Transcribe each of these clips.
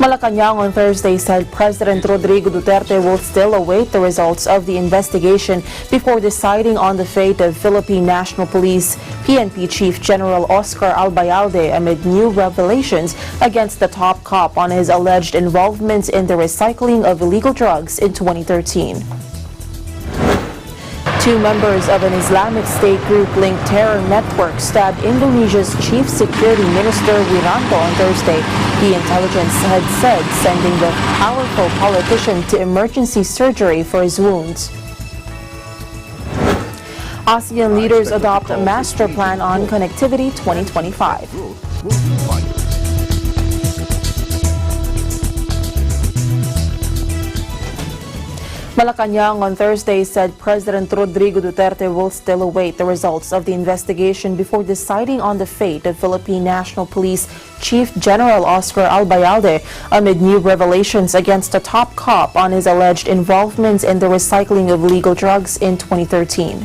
Malacanang on Thursday said President Rodrigo Duterte will still await the results of the investigation before deciding on the fate of Philippine National Police PNP Chief General Oscar Albayalde amid new revelations against the top cop on his alleged involvement in the recycling of illegal drugs in 2013. Two members of an Islamic State group-linked terror network stabbed Indonesia's chief security minister Wiranto on Thursday. The intelligence had said sending the powerful politician to emergency surgery for his wounds. ASEAN leaders adopt a master plan on connectivity 2025. Malacanang on Thursday said President Rodrigo Duterte will still await the results of the investigation before deciding on the fate of Philippine National Police Chief General Oscar Albayalde amid new revelations against a top cop on his alleged involvement in the recycling of illegal drugs in 2013.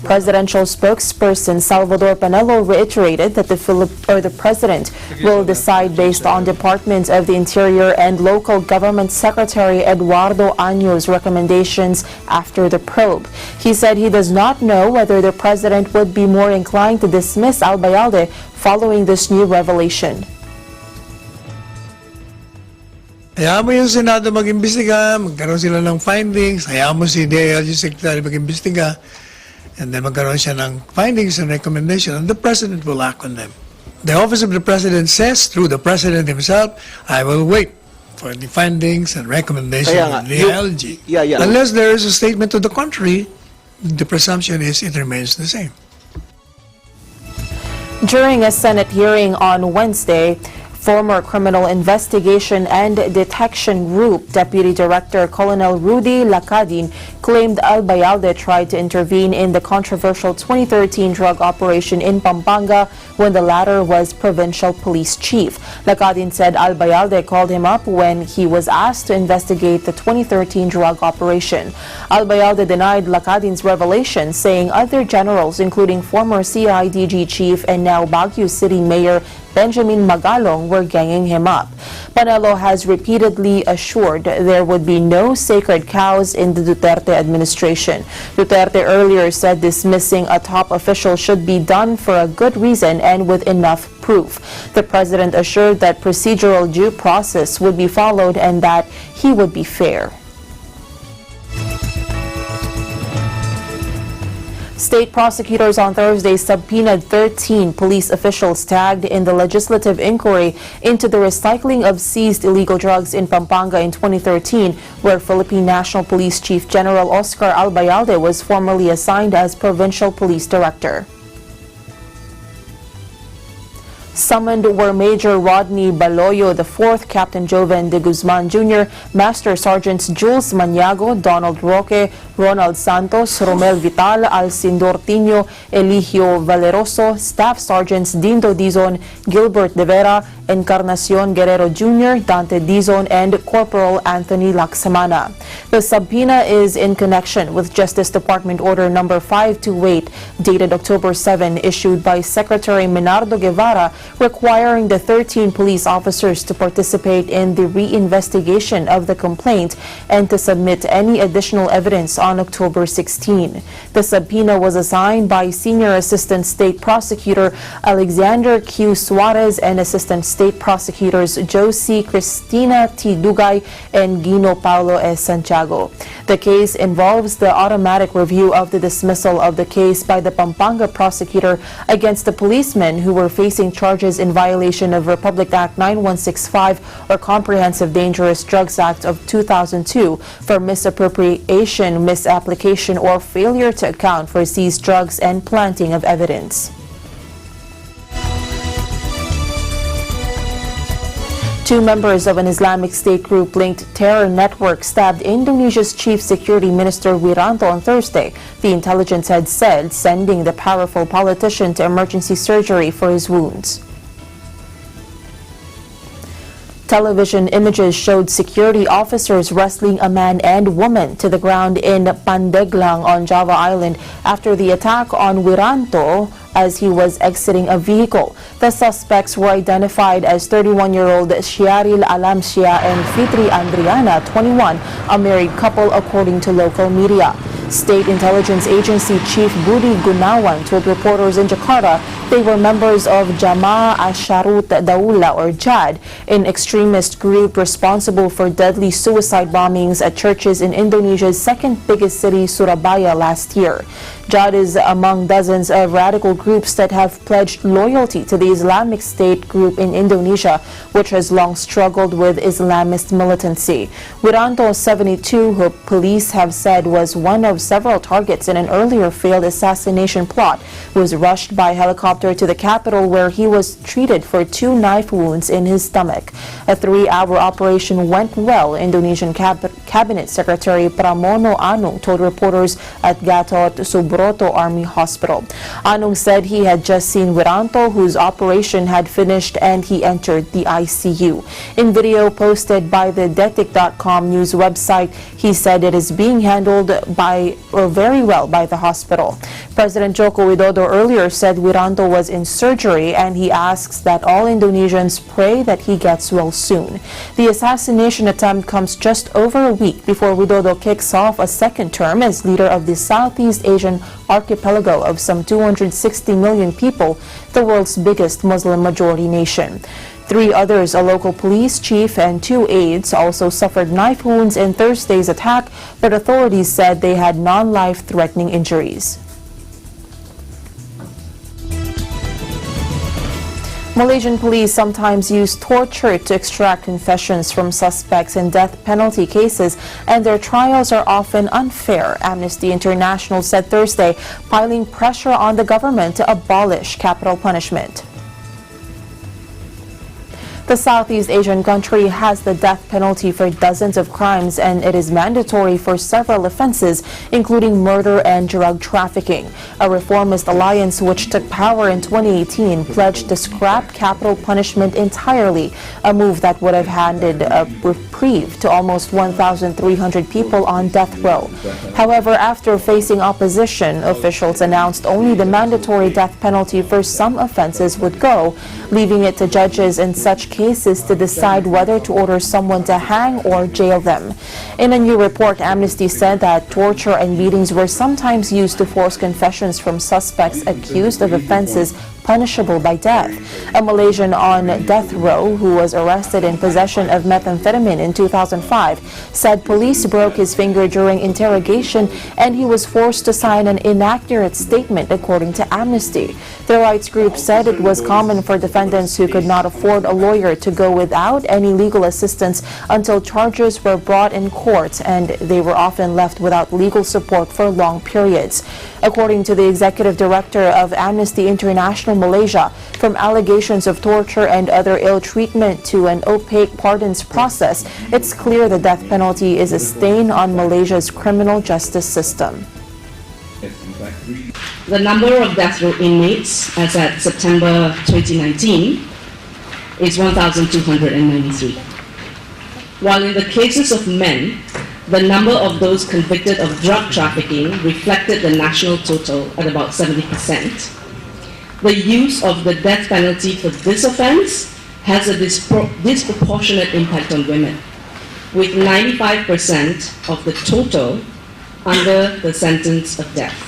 Presidential spokesperson Salvador Panelo reiterated that the President will decide based on Department of the Interior and Local Government Secretary Eduardo Año's recommendations after the probe. He said he does not know whether the President would be more inclined to dismiss Albayalde following this new revelation. Hayaan mo yung Senado mag-imbestiga, magkaroon sila ng findings, hayaan mo si DILG Secretary mag-imbestiga, and then magkaroon siya ng findings and recommendation, and the President will act on them. The Office of the President says, through the President himself, I will wait for the findings and recommendations of the DILG. Unless there is a statement to the contrary, the presumption is it remains the same. During a Senate hearing on Wednesday, former Criminal Investigation and Detection Group Deputy Director Colonel Rudy Lacadin claimed Albayalde tried to intervene in the controversial 2013 drug operation in Pampanga when the latter was provincial police chief. Lacadin said Albayalde called him up when he was asked to investigate the 2013 drug operation. Albayalde denied Lacadin's revelation, saying other generals, including former CIDG chief and now Baguio City Mayor Benjamin Magalong, were ganging him up. Panelo has repeatedly assured there would be no sacred cows in the Duterte administration. Duterte earlier said dismissing a top official should be done for a good reason and with enough proof. The president assured that procedural due process would be followed and that he would be fair. State prosecutors on Thursday subpoenaed 13 police officials tagged in the legislative inquiry into the recycling of seized illegal drugs in Pampanga in 2013, where Philippine National Police Chief General Oscar Albayalde was formerly assigned as Provincial Police Director. Summoned were Major Rodney Baloyo IV, Captain Joven de Guzman Jr., Master Sergeants Jules Maniago, Donald Roque, Ronald Santos, Romel Vital, Alcindor Tino, Eligio Valeroso, Staff Sergeants Dindo Dizon, Gilbert De Vera, Encarnacion Guerrero Jr., Dante Dizon, and Corporal Anthony Laksamana. The subpoena is in connection with Justice Department Order No. 528, dated October 7, issued by Secretary Menardo Guevara, requiring the 13 police officers to participate in the reinvestigation of the complaint and to submit any additional evidence on October 16. The subpoena was assigned by Senior Assistant State Prosecutor Alexander Q. Suarez and Assistant State Prosecutors Josie Cristina T. Dugay and Gino Paulo S. Santiago. The case involves the automatic review of the dismissal of the case by the Pampanga prosecutor against the policemen who were facing charges in violation of Republic Act 9165 or Comprehensive Dangerous Drugs Act of 2002 for misappropriation, misapplication, or failure to account for seized drugs and planting of evidence. Two members of an Islamic State group-linked terror network stabbed Indonesia's chief security minister Wiranto on Thursday, the intelligence had said, sending the powerful politician to emergency surgery for his wounds. Television images showed security officers wrestling a man and woman to the ground in Pandeglang on Java Island after the attack on Wiranto as he was exiting a vehicle. The suspects were identified as 31-year-old Shiaril Alamsia and Fitri Andriana, 21, a married couple according to local media. State Intelligence Agency Chief Budi Gunawan told reporters in Jakarta they were members of Jamaah Ansharut Daulah or JAD, an extremist group responsible for deadly suicide bombings at churches in Indonesia's second biggest city, Surabaya, last year. JAD is among dozens of radical groups that have pledged loyalty to the Islamic State group in Indonesia, which has long struggled with Islamist militancy. Wiranto, 72, who police have said was one of several targets in an earlier failed assassination plot, was rushed by helicopter to the capital where he was treated for 2 knife wounds in his stomach. A 3-hour operation went well, Indonesian Cabinet Secretary Pramono Anung told reporters at Gatot Subroto Army Hospital. Anung said he had just seen Wiranto, whose operation had finished, and he entered the ICU. In video posted by the Detik.com news website, he said it is being handled very well by the hospital. President Joko Widodo earlier said Wiranto was in surgery, and he asks that all Indonesians pray that he gets well soon. The assassination attempt comes just over a week before Widodo kicks off a second term as leader of the Southeast Asian archipelago of some 260 million people, the world's biggest Muslim majority nation. 3 others, a local police chief and 2 aides, also suffered knife wounds in Thursday's attack, but authorities said they had non-life-threatening injuries. Malaysian police sometimes use torture to extract confessions from suspects in death penalty cases, and their trials are often unfair, Amnesty International said Thursday, piling pressure on the government to abolish capital punishment. The Southeast Asian country has the death penalty for dozens of crimes, and it is mandatory for several offenses, including murder and drug trafficking. A reformist alliance which took power in 2018 pledged to scrap capital punishment entirely, a move that would have handed a reprieve to almost 1,300 people on death row. However, after facing opposition, officials announced only the mandatory death penalty for some offenses would go, leaving it to judges in such cases to decide whether to order someone to hang or jail them. In a new report, Amnesty said that torture and beatings were sometimes used to force confessions from suspects accused of offenses punishable by death. A Malaysian on death row who was arrested in possession of methamphetamine in 2005 said police broke his finger during interrogation and he was forced to sign an inaccurate statement, according to Amnesty. The rights group said it was common for defendants who could not afford a lawyer to go without any legal assistance until charges were brought in court, and they were often left without legal support for long periods. According to the executive director of Amnesty International Malaysia, from allegations of torture and other ill treatment to an opaque pardons process, it's clear the death penalty is a stain on Malaysia's criminal justice system. The number of death row inmates as at September 2019 is 1,293. While in the cases of men, the number of those convicted of drug trafficking reflected the national total at about 70%. The use of the death penalty for this offense has a disproportionate impact on women, with 95% of the total under the sentence of death.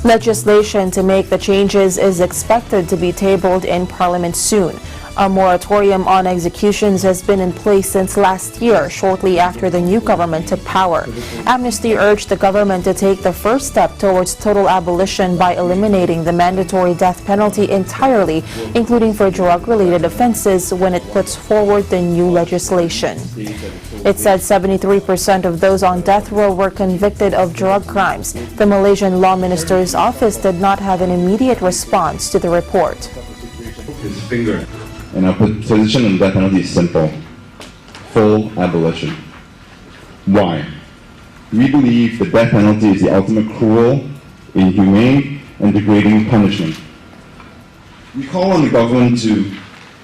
Legislation to make the changes is expected to be tabled in Parliament soon. A moratorium on executions has been in place since last year, shortly after the new government took power. Amnesty urged the government to take the first step towards total abolition by eliminating the mandatory death penalty entirely, including for drug-related offenses, when it puts forward the new legislation. It said 73% of those on death row were convicted of drug crimes. The Malaysian Law Minister's office did not have an immediate response to the report. His finger. And our position on the death penalty is simple: full abolition. Why? We believe the death penalty is the ultimate cruel, inhumane, and degrading punishment. We call on the government to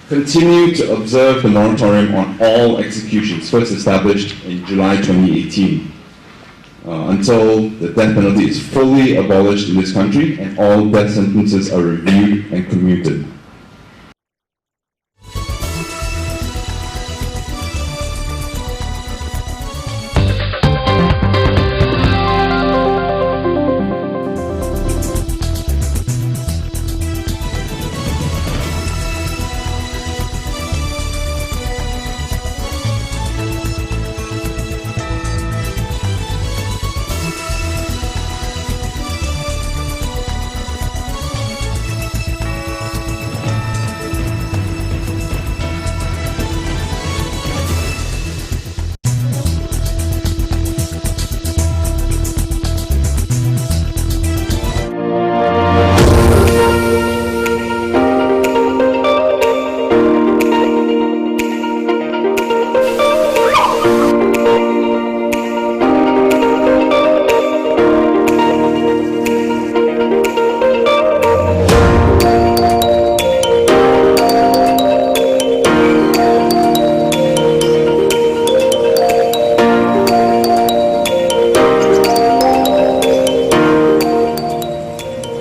continue to observe the moratorium on all executions, first established in July 2018. until the death penalty is fully abolished in this country and all death sentences are reviewed and commuted.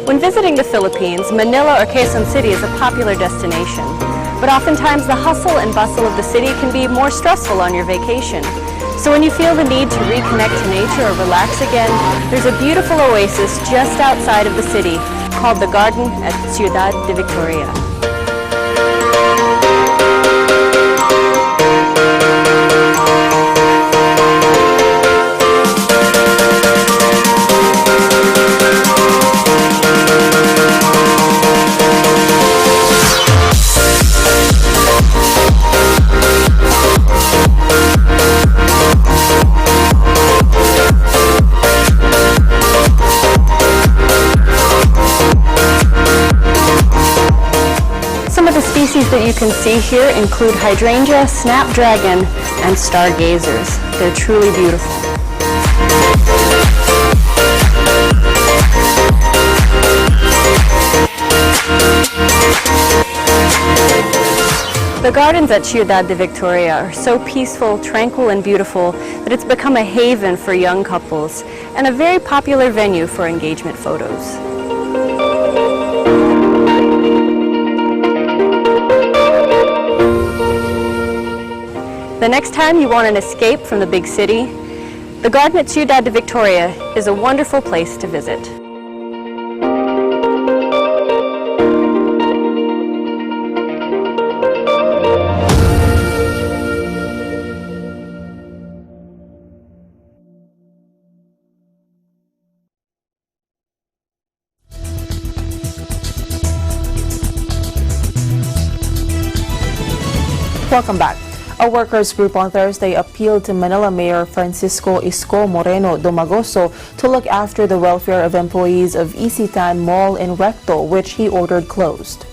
When visiting the Philippines, Manila or Quezon City is a popular destination. But oftentimes the hustle and bustle of the city can be more stressful on your vacation. So when you feel the need to reconnect to nature or relax again, there's a beautiful oasis just outside of the city called the Garden at Ciudad de Victoria. Some of the species that you can see here include hydrangea, snapdragon, and stargazers. They're truly beautiful. The gardens at Ciudad de Victoria are so peaceful, tranquil, and beautiful that it's become a haven for young couples and a very popular venue for engagement photos. The next time you want an escape from the big city, the garden at Ciudad de Victoria is a wonderful place to visit. Welcome back. A workers' group on Thursday appealed to Manila Mayor Francisco Isko Moreno Domagoso to look after the welfare of employees of Isitan Mall in Recto, which he ordered closed.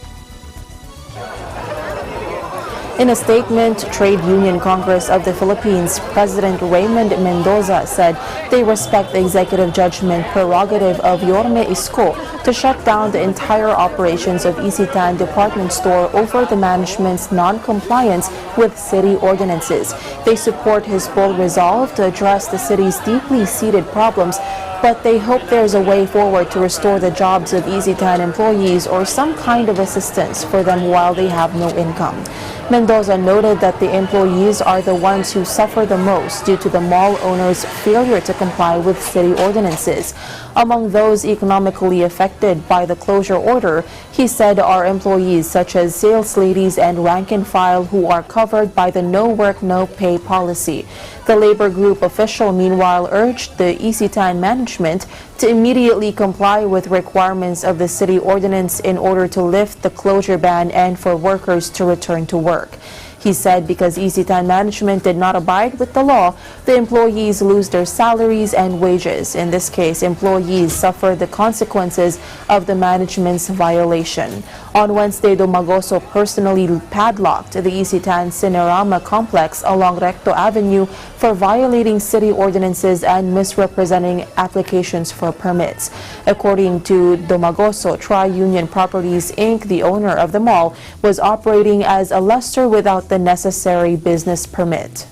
In a statement, Trade Union Congress of the Philippines President Raymond Mendoza said they respect the executive judgment prerogative of Yorme Isko to shut down the entire operations of Isitan department store over the management's non-compliance with city ordinances. They support his bold resolve to address the city's deeply seated problems, but they hope there's a way forward to restore the jobs of Isitan employees or some kind of assistance for them while they have no income. Mendoza noted that the employees are the ones who suffer the most due to the mall owner's failure to comply with city ordinances. Among those economically affected by the closure order, he said are employees such as sales ladies and rank and file who are covered by the no work, no pay policy. The labor group official meanwhile urged the Isitan management to immediately comply with requirements of the city ordinance in order to lift the closure ban and for workers to return to work. He said because Isitan management did not abide with the law, the employees lose their salaries and wages. In this case, employees suffer the consequences of the management's violation. On Wednesday, Domagoso personally padlocked the Isitan Cinerama complex along Recto Avenue for violating city ordinances and misrepresenting applications for permits. According to Domagoso, Tri-Union Properties Inc., the owner of the mall, was operating as a lessor without the necessary business permit.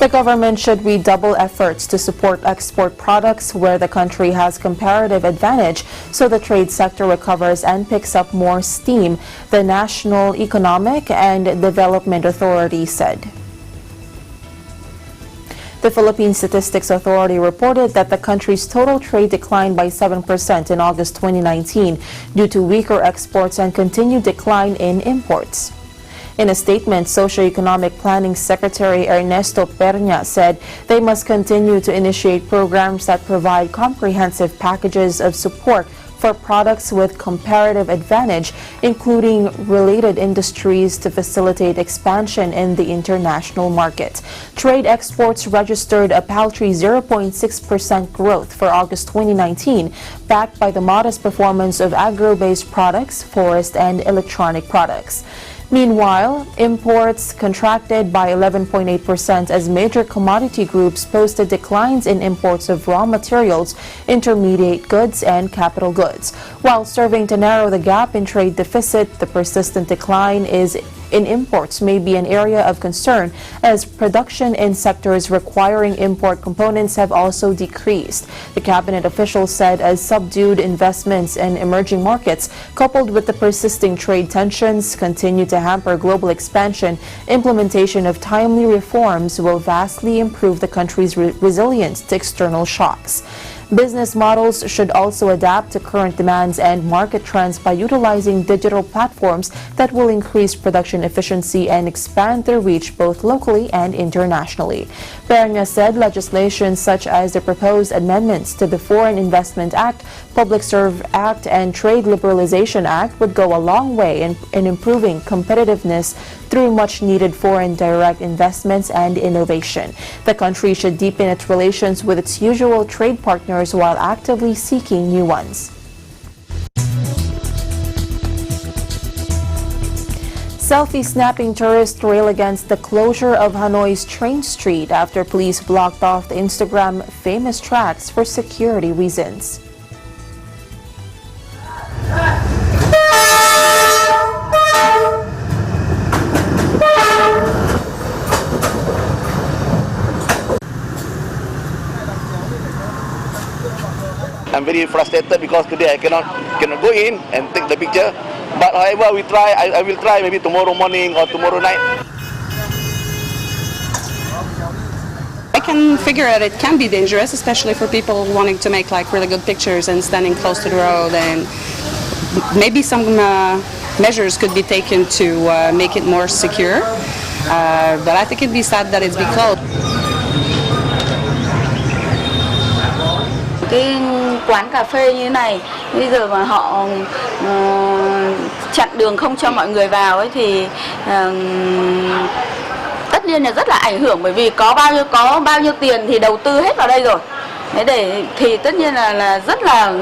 The government should redouble efforts to support export products where the country has comparative advantage so the trade sector recovers and picks up more steam, the National Economic and Development Authority said. The Philippine Statistics Authority reported that the country's total trade declined by 7% in August 2019 due to weaker exports and continued decline in imports. In a statement, Socioeconomic Planning Secretary Ernesto Perña said they must continue to initiate programs that provide comprehensive packages of support for products with comparative advantage, including related industries to facilitate expansion in the international market. Trade exports registered a paltry 0.6% growth for August 2019, backed by the modest performance of agro-based products, forest, and electronic products. Meanwhile, imports contracted by 11.8% as major commodity groups posted declines in imports of raw materials, intermediate goods, and capital goods. While serving to narrow the gap in trade deficit, the persistent decline in imports may be an area of concern as production in sectors requiring import components have also decreased. The cabinet official said as subdued investments in emerging markets coupled with the persisting trade tensions continue to hamper global expansion, implementation of timely reforms will vastly improve the country's resilience to external shocks. Business models should also adapt to current demands and market trends by utilizing digital platforms that will increase production efficiency and expand their reach both locally and internationally. Perña said legislation such as the proposed amendments to the Foreign Investment Act, Public Service Act, and Trade Liberalization Act would go a long way in improving competitiveness through much-needed foreign direct investments and innovation. The country should deepen its relations with its usual trade partners while actively seeking new ones. Selfie-snapping tourists rail against the closure of Hanoi's Train Street after police blocked off the Instagram famous tracks for security reasons. I'm very frustrated because today I cannot go in and take the picture. But however, I will try maybe tomorrow morning or tomorrow night. I can figure out it can be dangerous, especially for people wanting to make like really good pictures and standing close to the road. And maybe some measures could be taken to make it more secure. But I think it'd be sad that it's be closed. Cái quán cà phê như này bây giờ mà họ chặn đường không cho mọi người vào ấy thì tất nhiên là rất là ảnh hưởng, bởi vì có bao nhiêu tiền thì đầu tư hết vào đây rồi. Thế thì tất nhiên là rất là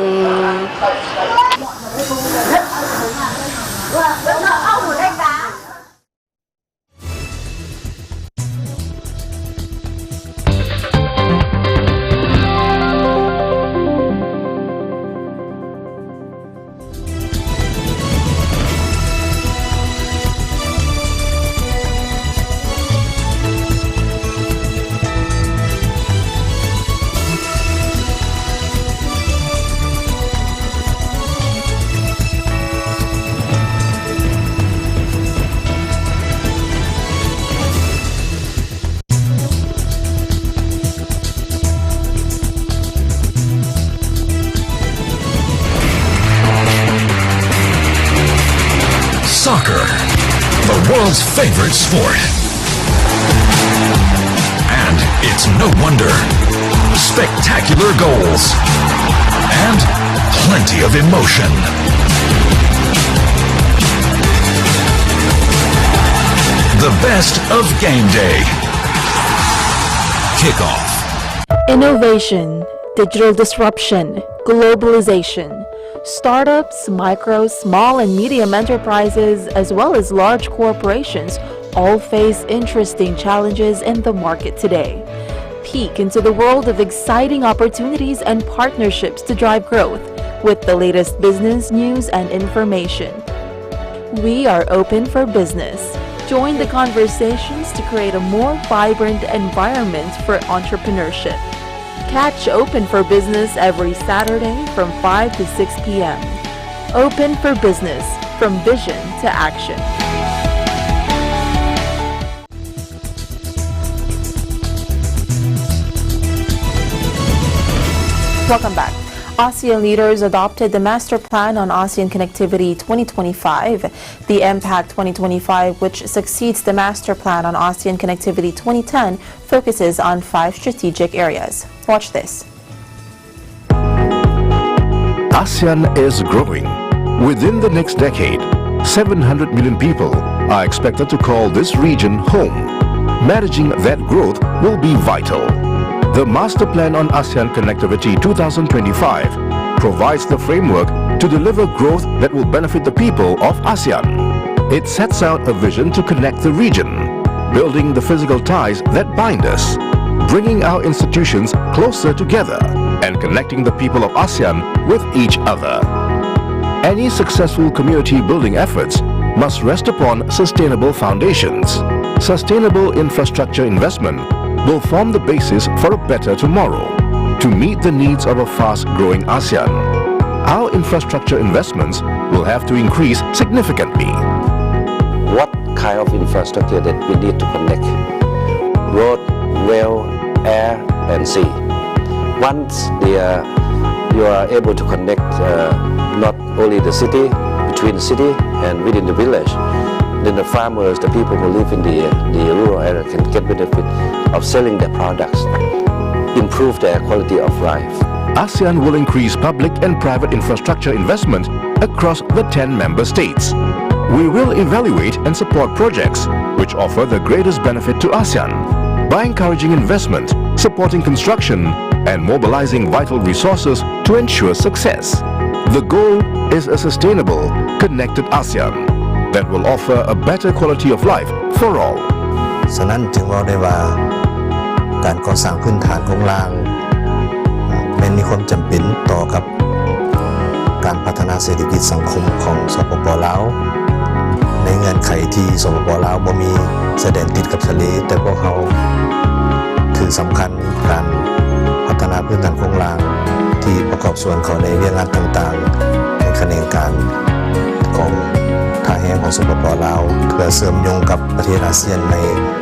Soccer, the world's favorite sport. And it's no wonder. Spectacular goals. And plenty of emotion. The best of game day. Kickoff. Innovation, digital disruption, globalization. Startups, micro, small, and medium enterprises, as well as large corporations, all face interesting challenges in the market today. Peek into the world of exciting opportunities and partnerships to drive growth with the latest business news and information. We are open for business. Join the conversations to create a more vibrant environment for entrepreneurship. Catch Open for Business every Saturday from 5 to 6 p.m. Open for Business, from vision to action. Welcome back. ASEAN leaders adopted the Master Plan on ASEAN Connectivity 2025. The MPAC 2025, which succeeds the Master Plan on ASEAN Connectivity 2010, focuses on 5 strategic areas. Watch this. ASEAN is growing. Within the next decade, 700 million people are expected to call this region home. Managing that growth will be vital. The Master Plan on ASEAN Connectivity 2025 provides the framework to deliver growth that will benefit the people of ASEAN. It sets out a vision to connect the region, building the physical ties that bind us, bringing our institutions closer together, and connecting the people of ASEAN with each other. Any successful community building efforts must rest upon sustainable foundations. Sustainable infrastructure investment will form the basis for a better tomorrow to meet the needs of a fast-growing ASEAN. Our infrastructure investments will have to increase significantly. What kind of infrastructure that we need to connect? Road, rail, air, and sea. Once you are able to connect not only the city, between the city and within the village, then the farmers, the people who live in the rural area can get benefit of selling their products, improve their quality of life. ASEAN will increase public and private infrastructure investment across the 10 member states. We will evaluate and support projects which offer the greatest benefit to ASEAN by encouraging investment, supporting construction, and mobilizing vital resources to ensure success. The goal is a sustainable, connected ASEAN that will offer a better quality of life for all. ฉะนั้นจึงว่าได้ว่าการก่อสร้างพื้นฐานของรางมันมีความจำเป็นต่อกับการพัฒนาเศรษฐกิจสังคมของสปป.ลาวในเงื่อนไขที่สปป.ลาวบ่มีชายแดนติดกับทะเลแต่พวกเขาถือสำคัญการพัฒนาพื้นฐานของรางที่ประกอบส่วนเขาในเรื่องงานต่างๆในขณะการของท่าแห่ของสปป.ลาวเพื่อเสริมโยงกับประเทศอาเซียนใน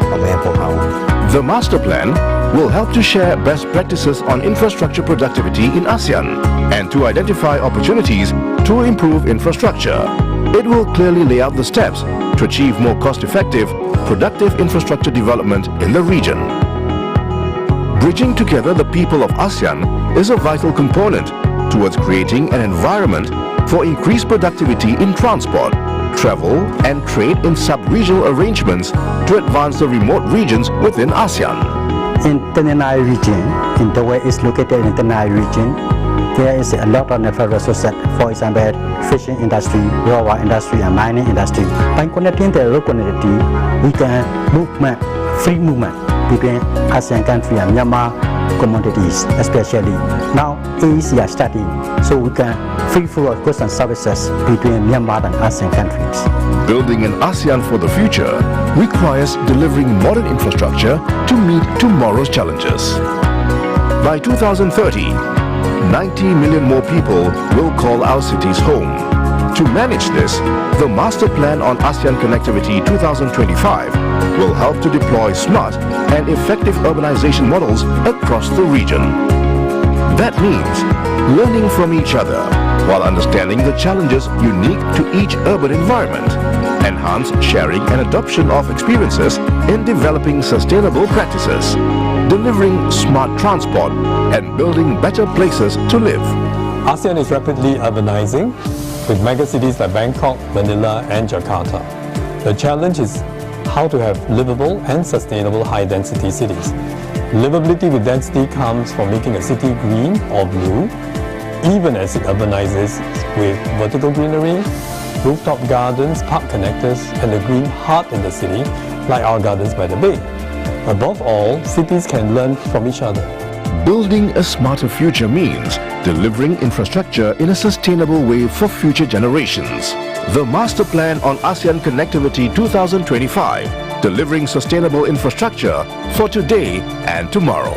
ประเทศพวกเขา The Master Plan will help to share best practices on infrastructure productivity in ASEAN and to identify opportunities to improve infrastructure. It will clearly lay out the steps to achieve more cost-effective, productive infrastructure development in the region. Bridging together the people of ASEAN is a vital component towards creating an environment for increased productivity in transport, travel, and trade in sub-regional arrangements to advance the remote regions within ASEAN. In the Nile region, in the way it's located in the Nile region, there is a lot of natural resources, for example, fishing industry, railway industry, and mining industry. By connecting the road connectivity, we can free movement between ASEAN countries and Myanmar commodities, especially. Now, Asia starting, so we can free flow of goods and services between Myanmar and ASEAN countries. Building an ASEAN for the future requires delivering modern infrastructure to meet tomorrow's challenges. By 2030, 90 million more people will call our cities home. To manage this, the Master Plan on ASEAN Connectivity 2025 will help to deploy smart and effective urbanization models across the region. That means learning from each other while understanding the challenges unique to each urban environment, enhance sharing and adoption of experiences in developing sustainable practices, delivering smart transport, and building better places to live. ASEAN is rapidly urbanizing with megacities like Bangkok, Manila, and Jakarta. The challenge is how to have livable and sustainable high-density cities. Livability with density comes from making a city green or blue, even as it urbanizes with vertical greenery, rooftop gardens, park connectors, and a green heart in the city, like our gardens by the bay. Above all, cities can learn from each other. Building a smarter future means delivering infrastructure in a sustainable way for future generations. The Master Plan on ASEAN Connectivity 2025, delivering sustainable infrastructure for today and tomorrow.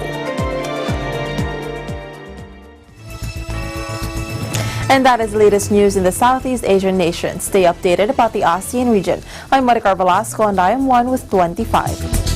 And that is the latest news in the Southeast Asian nations. Stay updated about the ASEAN region. I'm Maricar Velasco and I am one with 25.